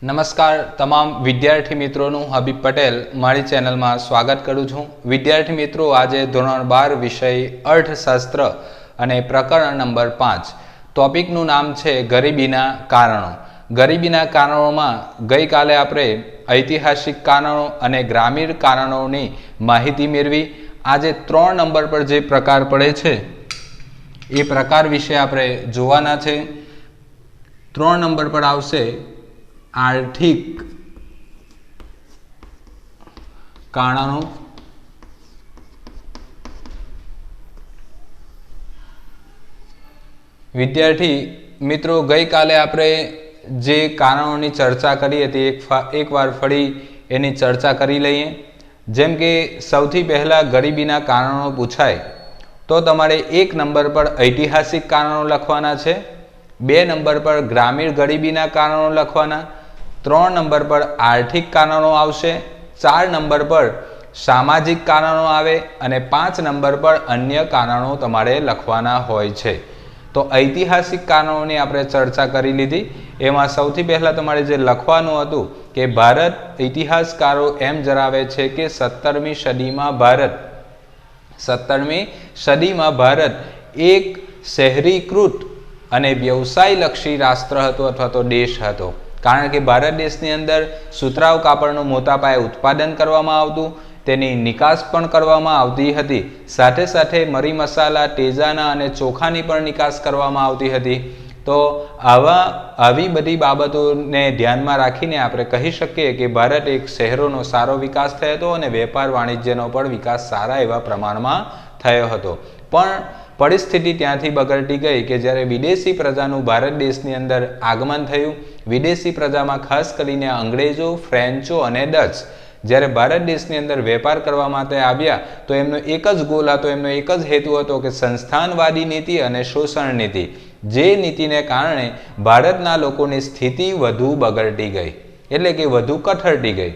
નમસ્કાર તમામ વિદ્યાર્થી મિત્રોનું હબીબ પટેલ મારી ચેનલમાં સ્વાગત કરું છું। વિદ્યાર્થી મિત્રો, આજે ધોરણ 12 વિષય અર્થશાસ્ત્ર અને પ્રકરણ નંબર 5 ટોપિકનું નામ છે ગરીબીના કારણો। ગરીબીના કારણોમાં ગઈકાલે આપણે ઐતિહાસિક કારણો અને ગ્રામીણ કારણોની માહિતી મેળવી। આજે 3 નંબર પર જે પ્રકાર પડે છે એ પ્રકાર વિશે આપણે જોવાના છે। 3 નંબર પર આવશે आर्थिक कारणों। विद्यार्थी मित्रों, गई काले आपणे जे कारणों की चर्चा करी हती एक बार फरी एनी चर्चा करी लईए। जेम के सौथी पहला गरीबीना कारणों पूछाय तो तमारे 1 नंबर पर ऐतिहासिक कारणों लखवाना छे, 2 नंबर पर ग्रामीण गरीबीना कारणों लखवाना, 3 नंबर पर आर्थिक कारणों आवशे, 4 नंबर पर सामाजिक कारणों आवे अने 5 नंबर पर अन्य कारणों तमारे लखवाना होय छे। तो ऐतिहासिक कारणों की आपणे चर्चा करी लीधी। एमां सौथी पहला तमारे जे लखवानुं हतुं के भारत इतिहासकारो एम जणावे छे के 17મી सदीमां भारत एक शहरीकृत अने व्यवसायलक्षी राष्ट्र हतो अथवा तो देश हतो। कारण के भारत देशनी अंदर सुतराव कापड़नुं मोटा पाये उत्पादन करवामां आवतुं, तेनी निकास पण करवामां आवती हती। साथे साथे मरी मसाला, तेजाना अने चोखानी पण निकास करवामां आवती हती। तो आवी बधी बाबतोने ध्यानमां राखीने आपणे कही शकीए के भारत एक शहेरोनो सारो विकास थयो हतो अने वेपार वाणिज्यनो पण विकास सारा एवा प्रमाणमां थयो हतो। पण परिस्थिति त्यांथी बगड़ती गई कि ज्यारे विदेशी प्रजानुं भारत देशनी अंदर आगमन थयुं। विदेशी प्रजामां खास करीने अंग्रेजो, फ्रेंचो अने डच ज्यारे भारत देशनी अंदर वेपार करवा माटे आव्या तो एमनो एक ज गोल हतो, एमनो एक ज हेतु हतो कि संस्थानवादी नीति अने शोषण नीति, जे नीतिने कारणे भारतना लोकोनी स्थिति वधु बगड़ती गई, एटले के वधु कठरती गई।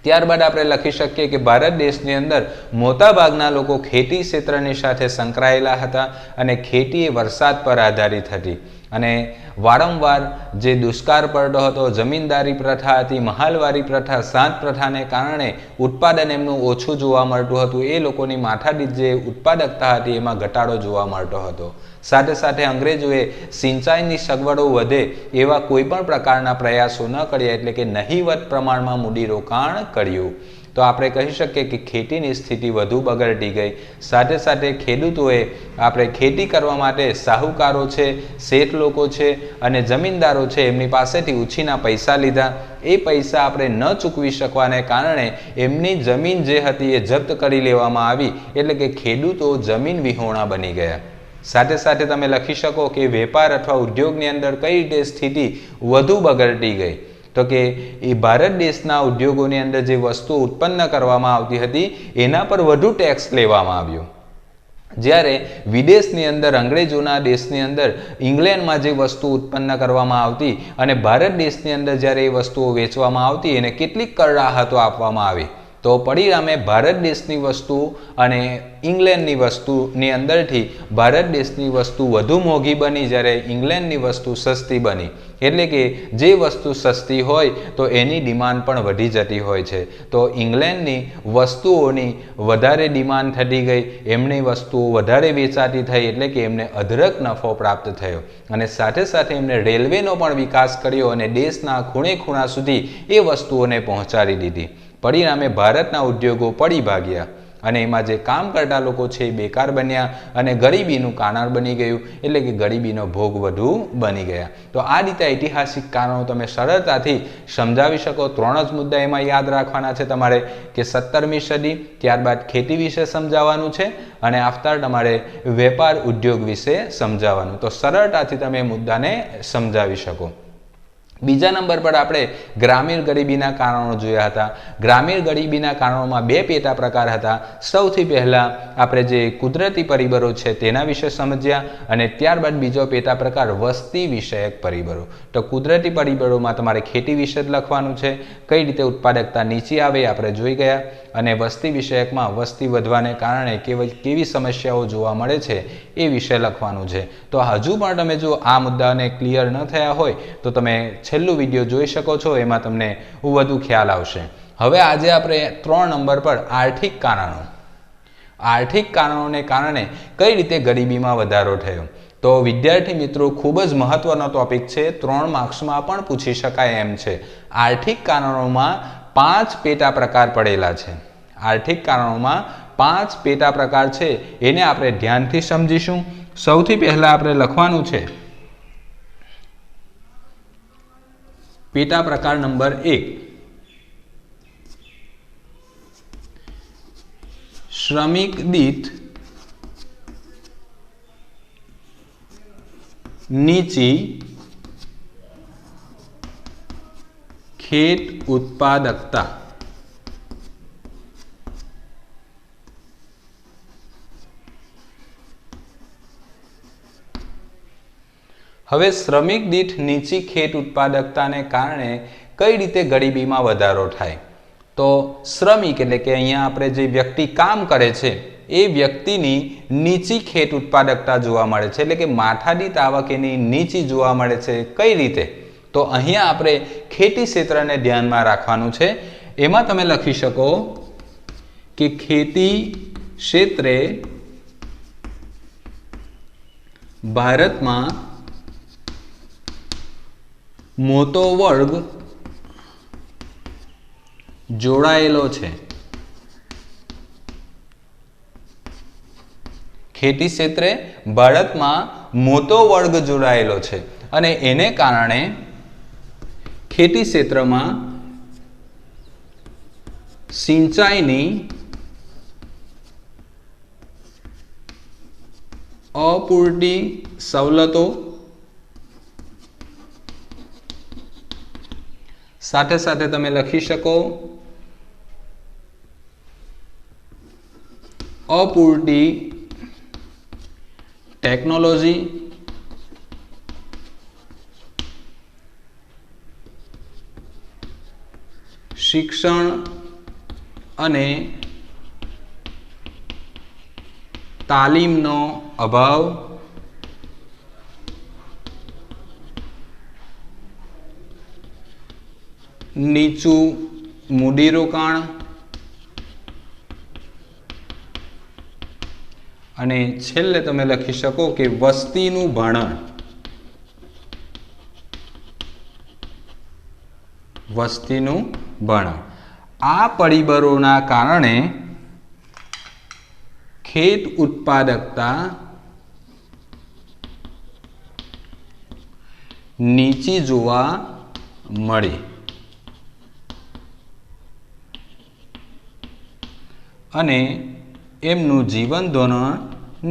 त्यारबाद आपणे लखी शकीए कि भारत देशनी अंदर मोटा भागना लोको खेती क्षेत्रनी साथे संकळायेला हता अने खेती ए वरसाद पर आधारित हती अने वारंवार जे दुष्काळ पड़तो हतो, जमीनदारी प्रथा हती, महालवारी प्रथा, सांत प्रथाने कारणे उत्पादन एमनुं ओछुं जोवा मळतुं हतुं। ए लोकोनी माथादीठ जे उत्पादकता हती एमां घटाडो जोवा मळतो हतो। साथे साथे अंग्रेजोए सिंचाईनी सगवडो वधे एवा कोईपण प्रकारना प्रयासो न कर्या, एटले के नहीवत प्रमाणमां मूडीरोकाण कर्युं। तो आपणे कही शकीए कि खेतीनी स्थिति वधु बगड़ती गई। साथे साथे खेडूतोए आपणे खेती करवा माटे साहुकारो छे, शेठ लोको छे अने जमीनदारो छे एमनी पासेथी उछीना पैसा लीधा। ए पैसा आपणे न चूकवी शकवाने कारणे एमनी जमीन जे हती ए जप्त करी लेवामां आवी, एटले के खेडूतो जमीन विहोणा बनी गया। साथे साथे तमे लखी शको कि वेपार अथवा उद्योगनी अंदर कई रीते स्थिति वधु बगड़ती गई। तो कि ए भारत देशना उद्योगोनी अंदर जे वस्तु उत्पन्न करवामां आवती हती एना पर वधु टेक्स लेवामां आव्यो। ज्यारे विदेशनी अंदर अंग्रेजोना देशनी अंदर इंग्लेंडमां जे वस्तु उत्पन्न करवामां आवती अने भारत देशनी अंदर ज्यारे ए वस्तुओ वेचवामां आवती एने केटलीक कर राहतो आपवामां आवी। तो परिणामे भारत देशनी वस्तु अने इंग्लेंडनी वस्तुनी अंदरथी भारत देशनी वस्तु वधु मोंघी बनी, ज्यारे इंग्लेंडनी वस्तु सस्ती बनी। एटले के जे वस्तु सस्ती होय तो एनी डिमांड पण वधी जती होय छे। तो इंग्लेंडनी वस्तुओनी वधारे डिमांड थती गई, एमनी वस्तुओ वधारे वेचाती थई, एटले के एमने अधरक नफो प्राप्त थयो अने साथे साथे एमने रेलवेनो पण विकास कर्यो अने देशना खूणे खूणा सुधी ए वस्तुओने पहोंचाडी दीधी। परिणामे भारतना उद्योगो पड़ी भाग्या अने एमां जे काम करता लोको छे बेकार बन्या अने गरीबीनुं कारण बनी गयुं, एटले के गरीबीनो भोग वधु बनी गया। तो आ रीते ऐतिहासिक कारणो तमे सरळताथी समजावी शको। 3 ज मुद्दा एमां याद राखवाना छे तमारे के 17મી सदी, त्यारबाद खेती विषे समजाववानुं छे अने आफ्तर तमारे वेपार उद्योग विषे समजाववानुं। तो सरळताथी तमे मुद्दाने समजावी शको। बीजा नंबर पर आपणे ग्रामीण गरीबीना कारणों जोया हता। ग्रामीण गरीबीना कारणोमां 2 पेटा प्रकार हता। सौथी पहला आपणे जे कुदरती परिबळो छे तेना विषे समज्या अने त्यारबाद बीजो पेटा प्रकार वस्ती विषयक परिबळो। तो कुदरती परिबळोमां तमारे खेती विषे ज लखवानुं छे, कई रीते उत्पादकता नीची आवे आपणे जोई गया અને વસ્તી વિષયકમાં વસ્તી વધવાને કારણે કેવી સમસ્યાઓ જોવા મળે છે એ વિશે લખવાનું છે। તો હજુ પણ તમે જો આ મુદ્દાને ક્લિયર ન થયા હોય તો તમે છેલ્લું વિડીયો જોઈ શકો છો, એમાં તમને વધુ ખ્યાલ આવશે. હવે આજે આપણે 3 નંબર પર આર્થિક કારણોને કારણે કઈ રીતે ગરીબીમાં વધારો થયો. તો વિદ્યાર્થી મિત્રો, ખૂબ જ મહત્વનો ટોપિક છે, 3 માર્ક્સમાં પણ પૂછી શકાય એમ છે. આર્થિક કારણોમાં 5 પેટા પ્રકાર પડેલા છે. આર્થિક કારણોમાં 5 પેટા પ્રકાર છે, એને આપણે ધ્યાનથી સમજીશું. સૌથી પહેલા આપણે લખવાનું છે પેટા પ્રકાર નંબર 1, શ્રમિક દીઠ નીચી ખેત ઉત્પાદકતા. હવે શ્રમિક દીઠ નીચી ખેત ઉત્પાદકતાને કારણે કઈ રીતે ગરીબીમાં વધારો થાય. તો શ્રમિક એટલે કે અહીંયા આપણે જે વ્યક્તિ કામ કરે છે એ વ્યક્તિની નીચી ખેત ઉત્પાદકતા જોવા મળે છે, એટલે કે માથાદીઠ આવક એની નીચી જોવા મળે છે. કઈ રીતે? તો અહીંયા આપણે ખેતી ક્ષેત્રને ધ્યાનમાં રાખવાનું છે. એમાં તમે લખી શકો કે ખેતી ક્ષેત્રે ભારતમાં મોટો વર્ગ જોડાયેલો છે. ખેતી ક્ષેત્રે ભારતમાં મોટો વર્ગ જોડાયેલો છે અને એને કારણે ખેતી ક્ષેત્રમાં સિંચાઈની અપૂરતી સવલતો સાથે સાથે તમે લખી શકો અપૂરતી ટેકનોલોજી, શિક્ષણ અને તાલીમનો અભાવ, નીચું મૂડીરોકાણ અને છેલ્લે તમે લખી શકો કે વસ્તીનું ભારણ. આ પરિબળોના કારણે ખેત ઉત્પાદકતા નીચી જોવા મળી અને એમનું જીવન ધોરણ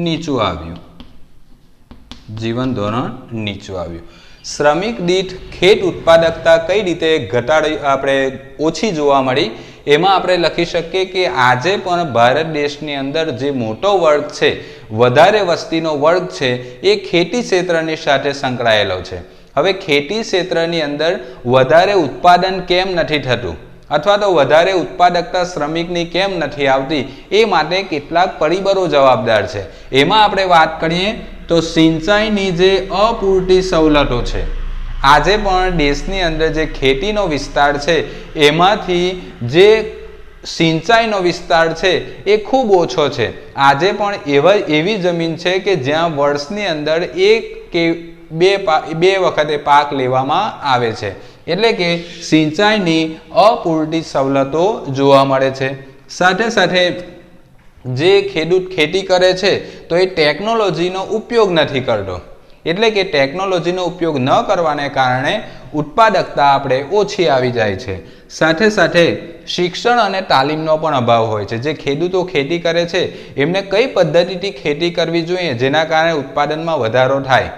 નીચું આવ્યું. શ્રમિક દીઠ ખેત ઉત્પાદકતા કઈ રીતે ઘટાડી આપણે ઓછી જોવા મળી, એમાં આપણે લખી શકીએ કે આજે પણ ભારત દેશની અંદર જે મોટો વર્ગ છે, વધારે વસ્તીનો વર્ગ છે, એ ખેતી ક્ષેત્રની સાથે સંકળાયેલો છે. હવે ખેતી ક્ષેત્રની અંદર વધારે ઉત્પાદન કેમ નથી થતું અથવા તો વધારે ઉત્પાદકતા શ્રમિકની કેમ નથી આવતી, એ માટે કેટલાક પરિબળો જવાબદાર છે. એમાં આપણે વાત કરીએ તો સિંચાઈની જે અપૂરતી સવલતો છે. આજે પણ દેશની અંદર જે ખેતીનો વિસ્તાર છે એમાંથી જે સિંચાઈનો વિસ્તાર છે એ ખૂબ ઓછો છે. આજે પણ એવી જમીન છે કે જ્યાં વર્ષની અંદર 1 કે 2 વખતે પાક લેવામાં આવે છે, એટલે કે સિંચાઈની અપૂરતી સવલતો જોવા મળે છે. સાથે સાથે જે ખેડૂત ખેતી કરે છે તો એ ટેકનોલોજીનો ઉપયોગ નથી કરતો, એટલે કે ટેકનોલોજીનો ઉપયોગ ન કરવાને કારણે ઉત્પાદકતા આપણે ઓછી આવી જાય છે. સાથે સાથે શિક્ષણ અને તાલીમનો પણ અભાવ હોય છે. જે ખેડૂતો ખેતી કરે છે એમને કઈ પદ્ધતિથી ખેતી કરવી જોઈએ જેના કારણે ઉત્પાદનમાં વધારો થાય,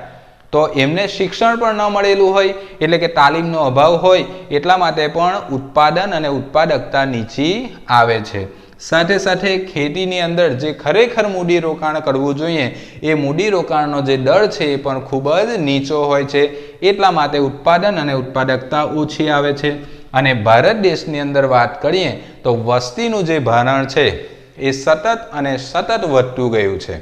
તો એમને શિક્ષણ પણ ન મળેલું હોય, એટલે કે તાલીમનો અભાવ હોય, એટલા માટે પણ ઉત્પાદન અને ઉત્પાદકતા નીચી આવે છે. સાથે સાથે ખેતીની અંદર જે ખરેખર મૂડીરોકાણ કરવું જોઈએ એ મૂડીરોકાણનો જે દર છે એ પણ ખૂબ જ નીચો હોય છે, એટલા માટે ઉત્પાદન અને ઉત્પાદકતા ઓછી આવે છે. અને ભારત દેશની અંદર વાત કરીએ તો વસ્તીનું જે ભારણ છે એ સતત વધતું ગયું છે.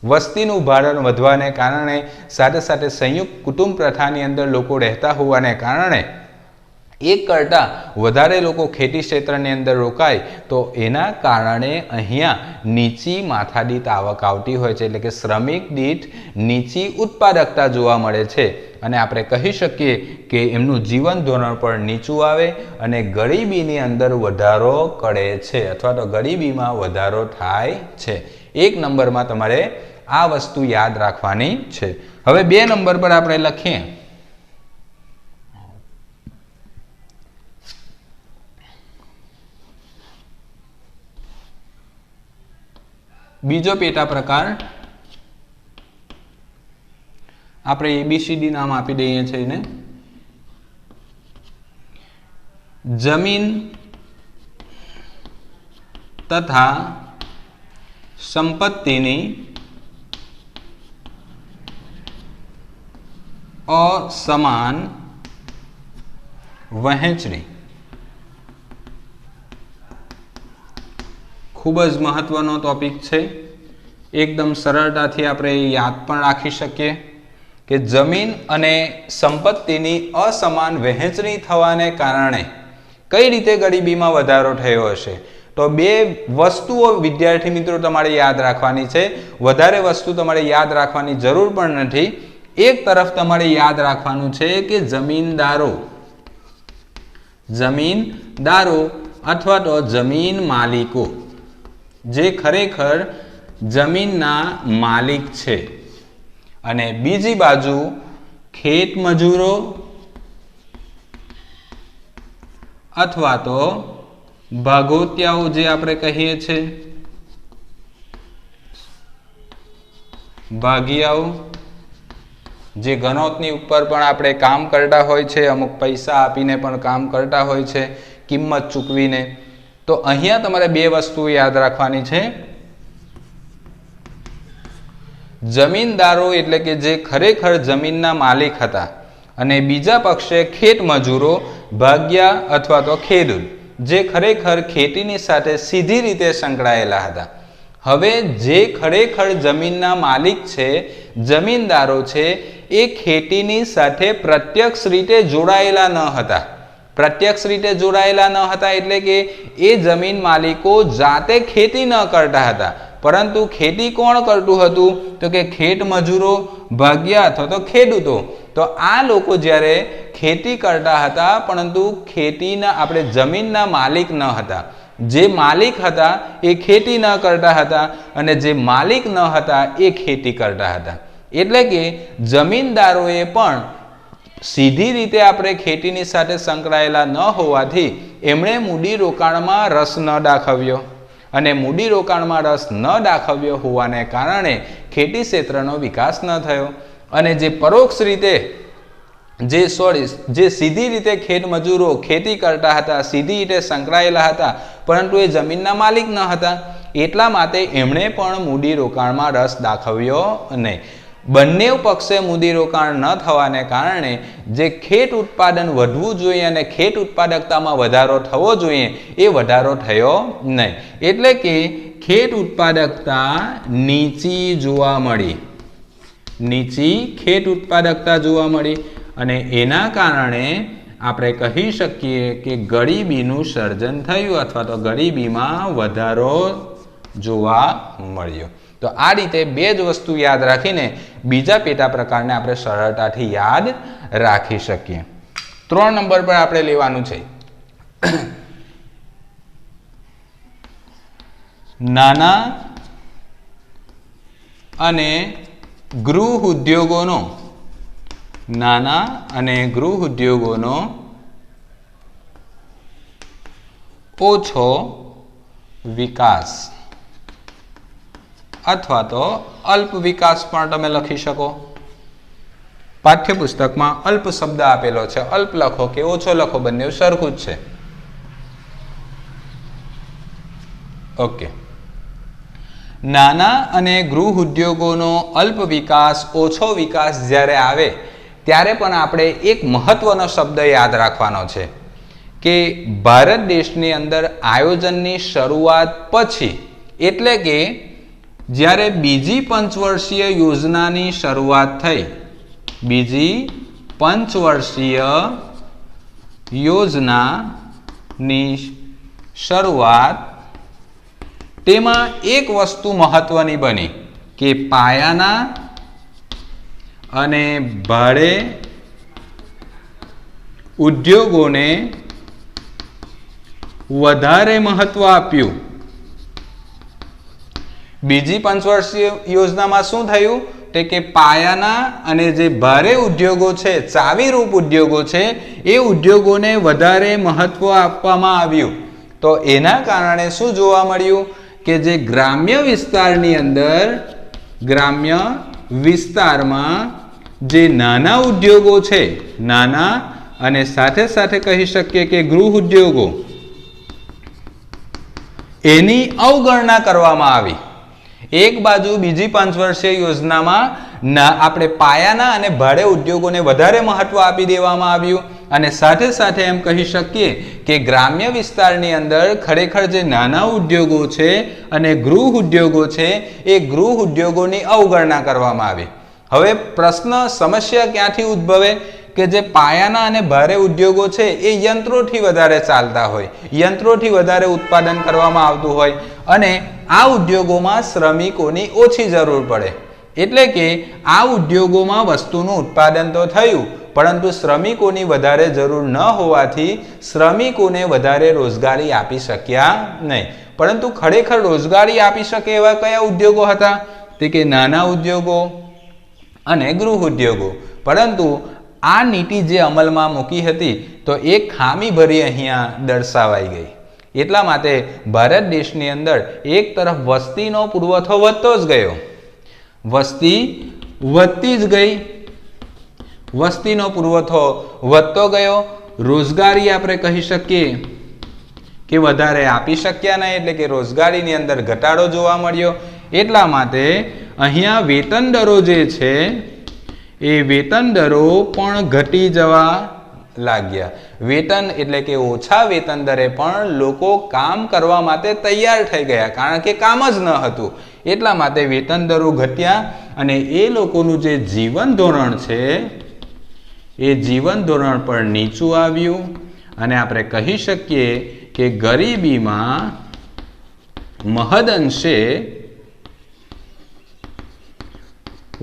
વસ્તીનું ભારણ વધવાને કારણે સાથે સાથે સંયુક્ત કુટુંબ પ્રથાની અંદર લોકો રહેતા હોવાને કારણે એક કરતાં વધારે લોકો ખેતી ક્ષેત્રની અંદર રોકાય તો એના કારણે અહીંયા નીચી માથાદીઠ આવક આવતી હોય છે, એટલે કે શ્રમિક દીઠ નીચી ઉત્પાદકતા જોવા મળે છે અને આપણે કહી શકીએ કે એમનું જીવન ધોરણ પણ નીચું આવે અને ગરીબીની અંદર વધારો કરે છે અથવા તો ગરીબીમાં વધારો થાય છે. 1 નંબરમાં તમારે આ વસ્તુ યાદ રાખવાની છે. હવે 2 નંબર પર આપણે લખીએ બીજો પેટા પ્રકાર. આપણે ABCD નામ આપી દઈએ છીએ એને. જમીન તથા સંપત્તિની અસમાન વહેંચણી. ખૂબ જ મહત્વનો ટોપિક છે. એકદમ સરળતાથી આપણે યાદ પણ રાખી શકીએ કે જમીન અને સંપત્તિની અસમાન વહેંચણી થવાને કારણે કઈ રીતે ગરીબીમાં વધારો થયો હશે. તો 2 વસ્તુઓ વિદ્યાર્થી મિત્રો તમારે યાદ રાખવાની છે. વધારે વસ્તુ તમારે યાદ રાખવાની જરૂર પણ નથી. એક તરફ તમારે યાદ રાખવાનું છે કે જમીનદારો અથવા તો જમીન માલિકો જે ખરેખર જમીનના માલિક છે અને બીજી બાજુ ખેત મજૂરો અથવા તો ભાગોતિયાઓ જે આપણે કહીએ છીએ, ભાગિયાઓ જે ગણોતની ઉપર પણ આપણે કામ કરતા હોય છે, અમુક પૈસા આપીને પણ કામ કરતા હોય છે, કિંમત ચૂકવીને. તો અહીંયા તમારે 2 વસ્તુ યાદ રાખવાની છે. જમીનદારો એટલે કે જે ખરેખર જમીનના માલિક હતા અને બીજા પક્ષે ખેત મજૂરો, ભાગ્યા અથવા તો ખેડૂત જે ખરેખર ખેતીની સાથે સીધી રીતે સંકળાયેલા હતા. હવે જે ખરેખર જમીનના માલિક છે, જમીનદારો છે, એ ખેતીની સાથે પ્રત્યક્ષ રીતે જોડાયેલા ન હતા. પ્રત્યક્ષ રીતે જોડાયેલા ન હતા એટલે કે એ જમીન માલિકો જાતે ખેતી ન કરતા હતા, પરંતુ ખેતી કોણ કરતું હતું? તો કે ખેત મજૂરો, ભાગ્યા અથવા તો ખેડૂતો. તો આ લોકો જ્યારે ખેતી કરતા હતા પરંતુ ખેતીના આપણે જમીનના માલિક ન હતા. જે માલિક હતા એ ખેતી ન કરતા હતા અને જે માલિક ન હતા એ ખેતી કરતા હતા. એટલે કે જમીનદારોએ પણ સીધી રીતે આપણે ખેતીની સાથે સંકળાયેલા ન હોવાથી એમણે મૂડીરોકાણમાં રસ ન દાખવ્યો અને મૂડીરોકાણમાં રસ ન દાખવ્યો હોવાને કારણે ખેતી ક્ષેત્રનો વિકાસ ન થયો. અને જે પરોક્ષ રીતે જે સીધી રીતે ખેત મજૂરો ખેતી કરતા હતા, સીધી રીતે સંકળાયેલા હતા, પરંતુ એ જમીનના માલિક ન હતા, એટલા માટે એમણે પણ મૂડીરોકાણમાં રસ દાખવ્યો નહીં. બંને પક્ષે મૂડીરોકાણ ન થવાને કારણે જે ખેત ઉત્પાદન વધવું જોઈએ અને ખેત ઉત્પાદકતામાં વધારો થવો જોઈએ એ વધારો થયો નહીં. એટલે કે ખેત ઉત્પાદકતા નીચી જોવા મળી, નીચી ખેત ઉત્પાદકતા જોવા મળી અને એના કારણે આપણે કહી શકીએ કે ગરીબીનું સર્જન થયું અથવા તો ગરીબીમાં વધારો જોવા મળ્યો. તો આ રીતે 2 જ વસ્તુ યાદ રાખીને બીજા પેટા પ્રકારને આપણે સરળતાથી યાદ રાખી શકીએ. 3 નંબર પર આપણે લેવાનું છે નાના અને ગૃહ ઉદ્યોગોનો ઓછો વિકાસ અથવા તો અલ્પ વિકાસ પણ તમે લખી શકો. પાઠ્યપુસ્તકમાં અલ્પ શબ્દ આપેલો છે, અલ્પ લખો કે ઓછો લખો, બંને સરખું જ છે. ઓકે. નાના અને ગૃહ ઉદ્યોગોનો અલ્પ વિકાસ, ઓછો વિકાસ જ્યારે આવે ત્યારે પણ આપણે એક મહત્વનો શબ્દ યાદ રાખવાનો છે કે ભારત દેશની અંદર આયોજનની શરૂઆત પછી એટલે કે જ્યારે બીજી પંચવર્ષીય યોજનાની શરૂઆત થઈ, બીજી પંચવર્ષીય યોજનાની શરૂઆત, તેમાં એક વસ્તુ મહત્વની બની કે પાયાના અને ભાડે ઉદ્યોગોને વધારે મહત્વ આપ્યું. બીજી પંચવર્ષીય યોજનામાં શું થયું કે પાયાના અને જે ભારે ઉદ્યોગો છે, ચાવીરૂપ ઉદ્યોગો છે, એ ઉદ્યોગોને વધારે મહત્વ આપવામાં આવ્યું. તો એના કારણે શું જોવા મળ્યું કે જે ગ્રામ્ય વિસ્તારની અંદર, ગ્રામ્ય વિસ્તારમાં જે નાના ઉદ્યોગો છે, નાના અને સાથે સાથે કહી શકીએ કે ગૃહ ઉદ્યોગો, એની અવગણના કરવામાં આવી. એક બાજુ બીજી પંચવર્ષીય યોજનામાં આપણે પાયાના અને ભાડે ઉદ્યોગોને વધારે મહત્વ આપી દેવામાં આવ્યું અને સાથે સાથે એમ કહી શકીએ કે ગ્રામ્ય વિસ્તારની અંદર ખરેખર જે નાના ઉદ્યોગો છે અને ગૃહ ઉદ્યોગો છે, એ ગૃહ ઉદ્યોગોની અવગણના કરવામાં આવી. હવે પ્રશ્ન, સમસ્યા ક્યાંથી ઉદ્ભવે કે જે પાયાના અને ભારે ઉદ્યોગો છે એ યંત્રોથી વધારે ચાલતા હોય, યંત્રોથી વધારે ઉત્પાદન કરવામાં આવતું હોય અને આ ઉદ્યોગોમાં શ્રમિકોની ઓછી જરૂર પડે. એટલે કે આ ઉદ્યોગોમાં વસ્તુનું ઉત્પાદન તો થયું, પરંતુ શ્રમિકોની વધારે જરૂર ન હોવાથી શ્રમિકોને વધારે રોજગારી આપી શક્યા નહીં. પરંતુ ખરેખર રોજગારી આપી શકે એવા કયા ઉદ્યોગો હતા? તે કે નાના ઉદ્યોગો અને ગૃહ ઉદ્યોગો. પરંતુ આ નીતિ જે અમલમાં મૂકી હતી તો એ ખામીભરી અહીંયા દર્શાવાઈ ગઈ. એટલા માટે ભારત દેશની અંદર એક તરફ વસ્તીનો પુરવઠો વધતો જ ગયો, વસ્તી વધતી જ ગઈ, વસ્તીનો પુરવઠો વધતો ગયો, રોજગારી આપણે કહી શકીએ કે વધારે આપી શક્યા નહીં, એટલે કે રોજગારીની અંદર ઘટાડો જોવા મળ્યો. એટલા માટે અહીંયા વેતન દરો જે છે એ વેતન દરો પણ ઘટી જવા લાગ્યા. વેતન એટલે કે ઓછા વેતન દરે પણ લોકો કામ કરવા માટે તૈયાર થઈ ગયા, કારણ કે કામ જ ન હતું. એટલા માટે વેતન દરો ઘટ્યા અને એ લોકોનું જે જીવન ધોરણ છે એ જીવન ધોરણ પણ નીચું આવ્યું અને આપણે કહી શકીએ કે ગરીબીમાં મહદઅંશે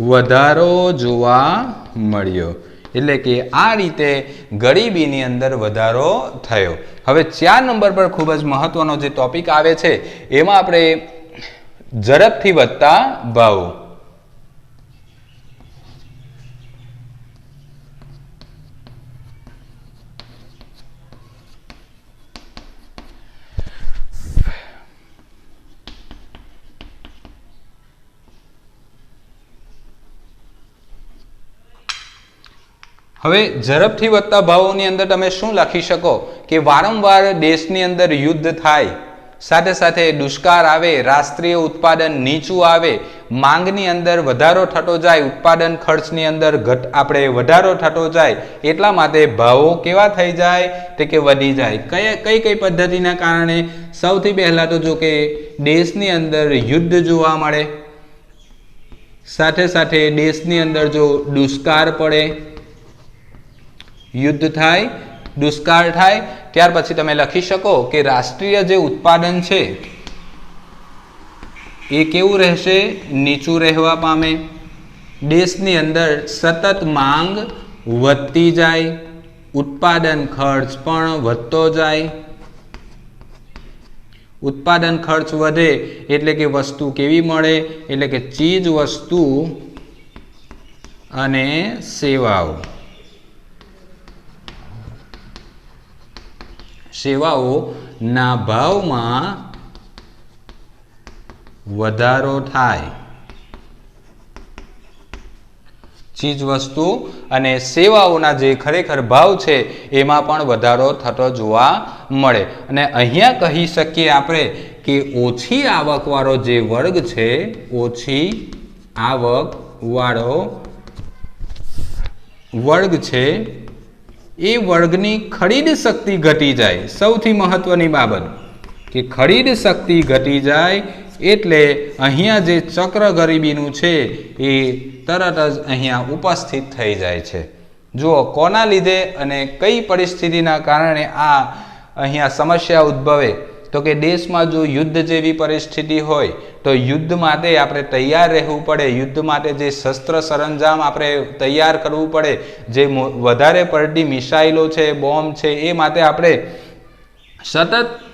વધારો જોવા મળ્યો. એટલે કે આ રીતે ગરીબીની અંદર વધારો થયો. હવે 4 નંબર પર ખૂબ જ મહત્વનો જે ટોપિક આવે છે એમાં આપણે ઝડપથી વધતા ભાવો. હવે ઝડપથી વધતા ભાવોની અંદર તમે શું લખી શકો કે વારંવાર દેશની અંદર યુદ્ધ થાય, સાથે સાથે દુષ્કાળ આવે, રાષ્ટ્રીય ઉત્પાદન નીચું આવે, માંગની અંદર વધારો થતો જાય, ઉત્પાદન ખર્ચની અંદર આપણે વધારો થતો જાય, એટલા માટે ભાવો કેવા થઈ જાય તે કે વધી જાય. કઈ કઈ પદ્ધતિના કારણે? સૌથી પહેલા તો જો કે દેશની અંદર યુદ્ધ જોવા મળે, સાથે સાથે દેશની અંદર જો દુષ્કાળ પડે, યુદ્ધ થાય, દુષ્કાળ થાય, ત્યાર પછી તમે લખી શકો કે રાષ્ટ્રીય જે ઉત્પાદન છે એ કેવું રહેશે? નીચું રહેવા પામે. દેશની અંદર સતત માંગ વધતી જાય, ઉત્પાદન ખર્ચ પણ વધતો જાય. ઉત્પાદન ખર્ચ વધે એટલે કે વસ્તુ કેવી મળે? એટલે કે ચીજ વસ્તુ અને સેવાઓ, સેવાઓના ભાવમાં વધારો થાય. ચીજ વસ્તુ અને સેવાઓના જે ખરેખર ભાવ છે એમાં પણ વધારો થતો જોવા મળે. અને અહીંયા કહી શકીએ આપણે કે ઓછી આવકવાળો જે વર્ગ છે, ઓછી આવકવાળો વર્ગ છે એ વર્ગની ખરીદ શક્તિ ઘટી જાય. સૌથી મહત્વની બાબત કે ખરીદ શક્તિ ઘટી જાય એટલે અહીંયા જે ચક્ર ગરીબીનું છે એ તરત જ અહીંયા ઉપસ્થિત થઈ જાય છે. જુઓ કોના લીધે અને કઈ પરિસ્થિતિના કારણે આ અહીંયા સમસ્યા ઉદ્ભવે, તો કે દેશમાં જો યુદ્ધ જેવી પરિસ્થિતિ હોય તો યુદ્ધ માટે આપણે તૈયાર રહેવું પડે. યુદ્ધ માટે જે શસ્ત્ર સરંજામ આપણે તૈયાર કરવું પડે, જે વધારે પડતી મિસાઇલો છે, બોમ્બ છે, એ માટે આપણે સતત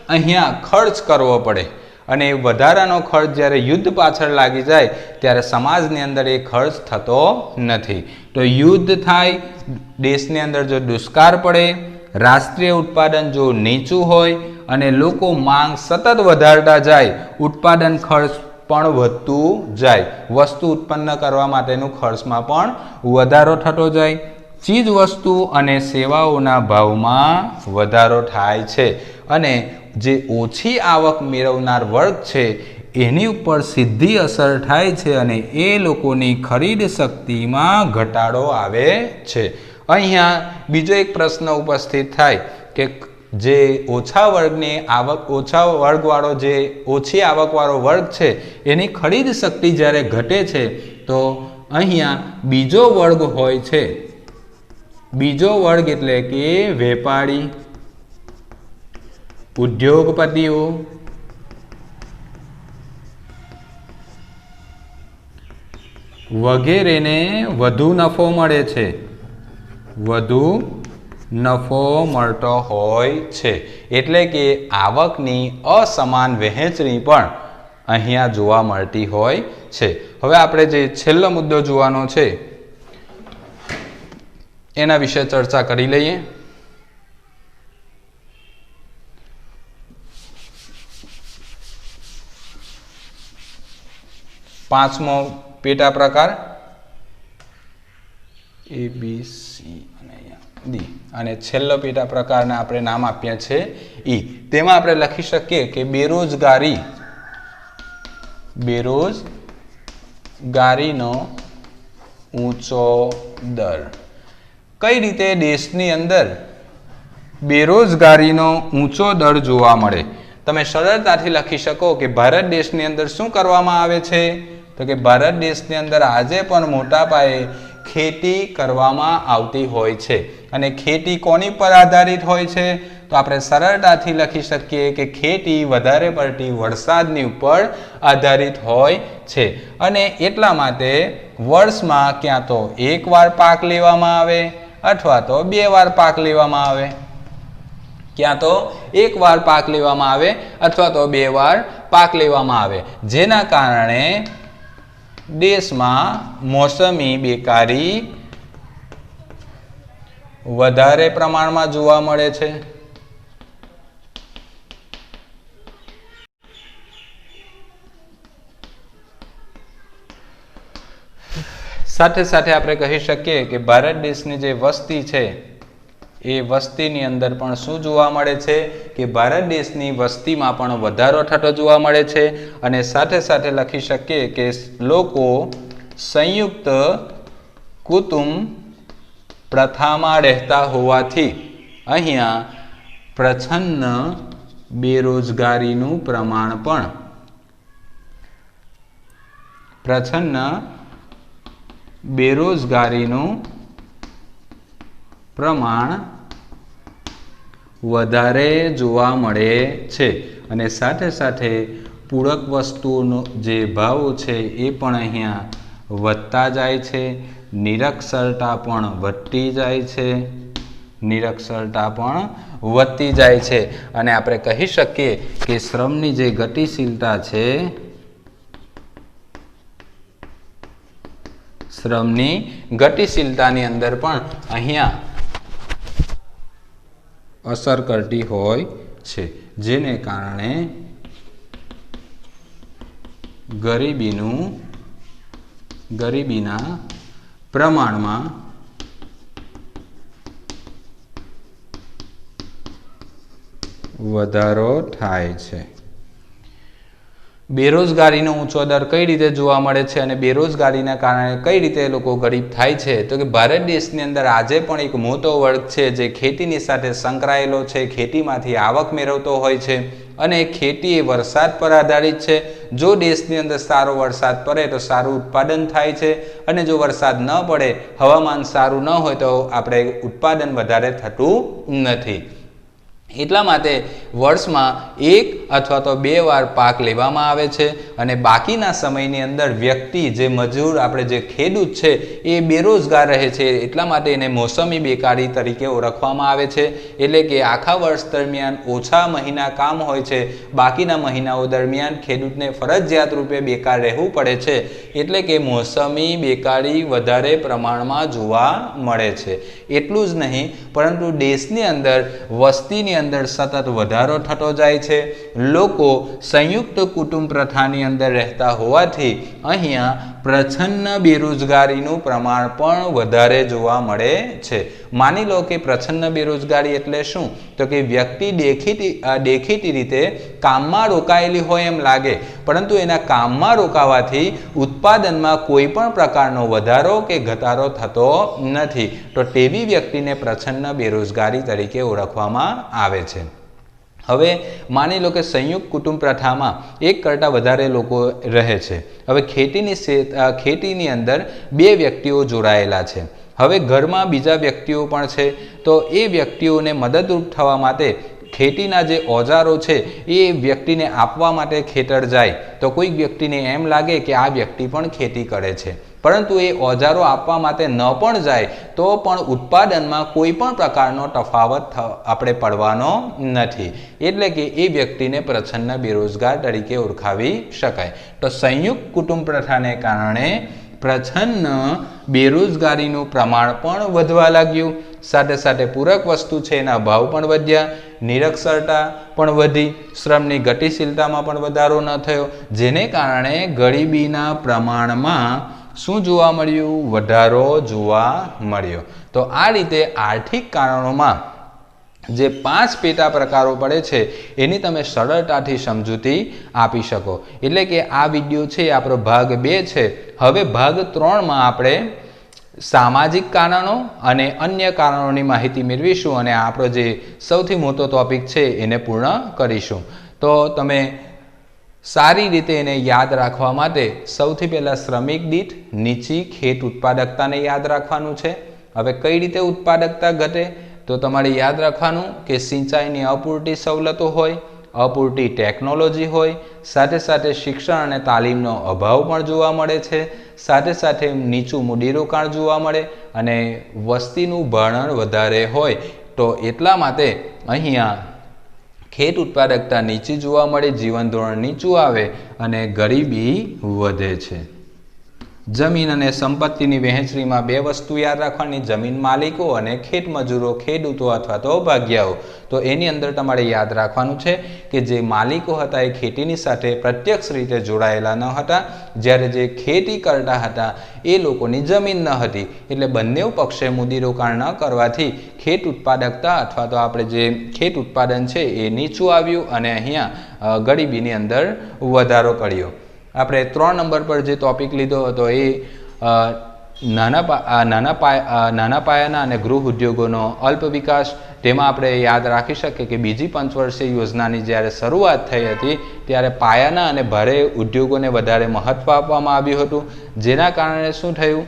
અહીંયા ખર્ચ કરવો પડે. અને વધારાનો ખર્ચ જ્યારે યુદ્ધ પાછળ લાગી જાય ત્યારે સમાજની અંદર એ ખર્ચ થતો નથી. તો યુદ્ધ થાય, દેશની અંદર જો દુષ્કાળ પડે, રાષ્ટ્રીય ઉત્પાદન જો નીચું હોય અને લોકો માંગ સતત વધારતા જાય, ઉત્પાદન ખર્ચ પણ વધતું જાય, વસ્તુ ઉત્પન્ન કરવા માટેનું ખર્ચમાં પણ વધારો થતો જાય, ચીજ વસ્તુ અને સેવાઓના ભાવમાં વધારો થાય છે અને જે ઓછી આવક મેળવનાર વર્ગ છે એની ઉપર સીધી અસર થાય છે અને એ લોકોની ખરીદ શક્તિમાં ઘટાડો આવે છે. અહીંયા બીજો એક પ્રશ્ન ઉપસ્થિત થાય કે જે ઓછા વર્ગની આવક, ઓછા વર્ગવાળો જે ઓછી આવકવાળો વર્ગ છે એની ખરીદ શક્તિ જ્યારે ઘટે છે તો અહીંયા બીજો વર્ગ હોય છે. બીજો વર્ગ એટલે કે વેપારી, ઉદ્યોગપતિઓ, વગેરેને વધુ નફો મળે છે, વધુ નફો મળતો હોય છે. એટલે કે આવકની અસમાન વહેંચણી પણ અહીંયા જોવા મળતી હોય છે. હવે આપણે જે છેલ્લો મુદ્દો જોવાનો છે એના વિશે ચર્ચા કરી લઈએ. પાંચમો પેટા પ્રકાર ABC અને ડી, અને છેલ્લો પેટા પ્રકારને આપણે નામ આપ્યા છે ઈ. તેમાં આપણે લખી શકીએ કે બેરોજગારી, બેરોજગારીનો ઊંચો દર. કઈ રીતે દેશની અંદર બેરોજગારીનો ઊંચો દર જોવા મળે? તમે સરળતાથી લખી શકો કે ભારત દેશની અંદર શું કરવામાં આવે છે, તો કે ભારત દેશની અંદર આજે પણ મોટા પાયે ખેતી કરવામાં આવતી હોય છે. અને ખેતી કોની પર આધારિત હોય છે? તો આપણે સરળતાથી લખી શકીએ કે ખેતી વધારે પડતી વરસાદની ઉપર આધારિત હોય છે. અને એટલા માટે વર્ષમાં ક્યાં તો એક વાર પાક લેવામાં આવે અથવા તો 2 વાર પાક લેવામાં આવે. ક્યાં તો એક વાર પાક લેવામાં આવે અથવા તો 2 વાર પાક લેવામાં આવે, જેના કારણે દેશમાં મોસમી બેકારી વધારે પ્રમાણમાં જોવા મળે છે. સાથે સાથે આપણે કહી શકીએ કે ભારત દેશની જે વસ્તી છે એ વસ્તીની અંદર પણ શું જોવા મળે છે કે ભારત દેશની વસ્તીમાં પણ વધારો થતો જોવા મળે છે. અને સાથે સાથે લખી શકીએ કે લોકો સંયુક્ત કુટુંબ પ્રથામાં રહેતા હોવાથી અહીંયા પ્રચ્છન્ન બેરોજગારીનું પ્રમાણ પણ બેરોજગારીનું પ્રમાણ વધારે જોવા મળે છે. અને સાથે સાથે પૂરક વસ્તુઓનો જે ભાવો છે એ પણ અહીંયા વધતા જાય છે. નિરક્ષરતા પણ વધતી જાય છે. નિરક્ષરતા પણ વધતી જાય છે. અને આપણે કહી શકીએ કે શ્રમની જે ગતિશીલતા છે, શ્રમની ગતિશીલતાની અંદર પણ અહીંયા અસર કરતી હોય છે, જેને કારણે ગરીબીના પ્રમાણમાં વધારો થાય છે. બેરોજગારીનો ઊંચો દર કઈ રીતે જોવા મળે છે અને બેરોજગારીના કારણે કઈ રીતે લોકો ગરીબ થાય છે? તો કે ભારત દેશની અંદર આજે પણ એક મોટો વર્ગ છે જે ખેતીની સાથે સંકળાયેલો છે, ખેતીમાંથી આવક મેળવતો હોય છે અને ખેતી એ વરસાદ પર આધારિત છે. જો દેશની અંદર સારો વરસાદ પડે તો સારું ઉત્પાદન થાય છે અને જો વરસાદ ન પડે, હવામાન સારું ન હોય તો આપણે ઉત્પાદન વધારે થતું નથી. એટલા માટે વર્ષમાં એક અથવા તો 2 વાર પાક લેવામાં આવે છે અને બાકીના સમયની અંદર વ્યક્તિ જે મજૂર આપણે જે ખેડૂત છે એ બેરોજગાર રહે છે. એટલા માટે એને મોસમી બેકારી તરીકે ઓળખવામાં આવે છે. એટલે કે આખા વર્ષ દરમિયાન ઓછા મહિના કામ હોય છે, બાકીના મહિનાઓ દરમિયાન ખેડૂતને ફરજિયાત રૂપે બેકાર રહેવું પડે છે. એટલે કે મોસમી બેકારી વધારે પ્રમાણમાં જોવા મળે છે. એટલું જ નહીં, પરંતુ દેશની અંદર વસ્તીની અંદર સતત વધારો થતો જાય છે. લોકો સંયુક્ત કુટુંબ પ્રથાની અંદર રહેતા હોવાથી અહીંયા પ્રચ્છન્ન બેરોજગારીનું પ્રમાણ પણ વધારે જોવા મળે છે. માની લો કે પ્રચ્છન્ન બેરોજગારી એટલે શું? તો કે વ્યક્તિ દેખીતી રીતે કામમાં રોકાયેલી હોય એમ લાગે, પરંતુ એના કામમાં રોકાવાથી ઉત્પાદનમાં કોઈ પણ પ્રકારનો વધારો કે ઘટાડો થતો નથી. તો તેવી વ્યક્તિને પ્રચ્છન્ન બેરોજગારી તરીકે ઓળખવામાં આવે છે. હવે માની લો કે સંયુક્ત કુટુંબ પ્રથામાં એક કરતાં વધારે લોકો રહે છે. હવે ખેતીની અંદર 2 વ્યક્તિઓ જોડાયેલા છે. હવે ઘરમાં બીજા વ્યક્તિઓ પણ છે, તો એ વ્યક્તિઓને મદદરૂપ થવા માટે ખેતીના જે ઓજારો છે એ વ્યક્તિને આપવા માટે ખેતર જાય તો કોઈક વ્યક્તિને એમ લાગે કે આ વ્યક્તિ પણ ખેતી કરે છે, પરંતુ એ ઓજારો આપવા માટે ન પણ જાય તો પણ ઉત્પાદનમાં કોઈ પણ પ્રકારનો તફાવત આપણે પડવાનો નથી. એટલે કે એ વ્યક્તિને પ્રચ્છન્ન બેરોજગાર તરીકે ઓળખાવી શકાય. તો સંયુક્ત કુટુંબ પ્રથાને કારણે પ્રચ્છન્ન બેરોજગારીનું પ્રમાણ પણ વધવા લાગ્યું. સાથે સાથે પૂરક વસ્તુ છે એના ભાવ પણ વધ્યા, નિરક્ષરતા પણ વધી, શ્રમની ગતિશીલતામાં પણ વધારો ન થયો, જેને કારણે ગરીબીના પ્રમાણમાં શું જોવા મળ્યું? વધારો જોવા મળ્યો. તો આ રીતે આર્થિક કારણોમાં જે 5 પેટા પ્રકારો પડે છે એની તમે સરળતાથી સમજૂતી આપી શકો. એટલે કે આ વિડીયો છે આપણો ભાગ 2 છે. હવે ભાગ 3માં આપણે સામાજિક કારણો અને અન્ય કારણોની માહિતી મેળવીશું અને આપણો જે સૌથી મોટો ટોપિક છે એને પૂર્ણ કરીશું. તો તમે સારી રીતે એને યાદ રાખવા માટે સૌથી પહેલાં શ્રમિક દીઠ નીચી ખેત ઉત્પાદકતાને યાદ રાખવાનું છે. હવે કઈ રીતે ઉત્પાદકતા ઘટે? તો તમારે યાદ રાખવાનું કે સિંચાઈની અપૂરતી સવલતો હોય, અપૂરતી ટેકનોલોજી હોય, સાથે સાથે શિક્ષણ અને તાલીમનો અભાવ પણ જોવા મળે છે, સાથે સાથે નીચું મૂડીરોકાણ જોવા મળે અને વસ્તીનું ભરણ વધારે હોય. તો એટલા માટે અહીંયા ખેત ઉત્પાદકતા નીચી જોવા મળે, જીવન ધોરણ નીચું આવે અને ગરીબી વધે છે. જમીન અને સંપત્તિની વહેંચણીમાં 2 વસ્તુ યાદ રાખવાની: જમીન માલિકો અને ખેત મજૂરો, ખેડૂતો અથવા તો ભાગ્યાઓ. તો એની અંદર તમારે યાદ રાખવાનું છે કે જે માલિકો હતા એ ખેતીની સાથે પ્રત્યક્ષ રીતે જોડાયેલા ન હતા, જ્યારે જે ખેતી કરતા હતા એ લોકોની જમીન ન હતી. એટલે બંને પક્ષે મૂડીરોકાણ ન કરવાથી ખેત ઉત્પાદકતા અથવા તો આપણે જે ખેત ઉત્પાદન છે એ નીચું આવ્યું અને અહીંયા ગરીબીની અંદર વધારો કર્યો. આપણે 3 નંબર પર જે ટોપિક લીધો હતો એ નાના પાયાના અને ગૃહ ઉદ્યોગોનો અલ્પ વિકાસ. તેમાં આપણે યાદ રાખી શકીએ કે બીજી પંચવર્ષીય યોજનાની જ્યારે શરૂઆત થઈ હતી ત્યારે પાયાના અને ભારે ઉદ્યોગોને વધારે મહત્ત્વ આપવામાં આવ્યું હતું, જેના કારણે શું થયું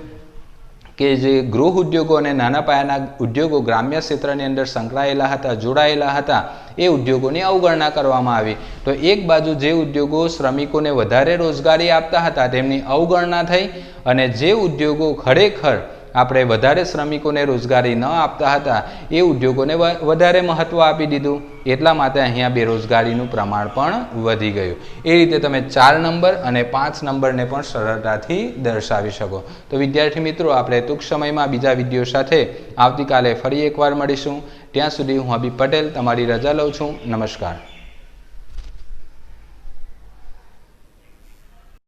કે જે ગૃહ ઉદ્યોગો અને નાના પાયાના ઉદ્યોગો ગ્રામ્ય ક્ષેત્રની અંદર સંકળાયેલા હતા, જોડાયેલા હતા, એ ઉદ્યોગોની અવગણના કરવામાં આવી. તો એક બાજુ જે ઉદ્યોગો શ્રમિકોને વધારે રોજગારી આપતા હતા તેમની અવગણના થઈ અને જે ઉદ્યોગો ખરેખર આપણે વધારે શ્રમિકોને રોજગારી ન આપતા હતા એ ઉદ્યોગોને વધારે મહત્ત્વ આપી દીધું. એટલા માટે અહીંયા બેરોજગારીનું પ્રમાણ પણ વધી ગયું. એ રીતે તમે 4 નંબર અને 5 નંબરને પણ સરળતાથી દર્શાવી શકો. તો વિદ્યાર્થી મિત્રો, આપણે ટૂંક સમયમાં બીજા વિડીયો સાથે આવતીકાલે ફરી એકવાર મળીશું. ત્યાં સુધી હું હબીબ પટેલ તમારી રજા લઉં છું. નમસ્કાર.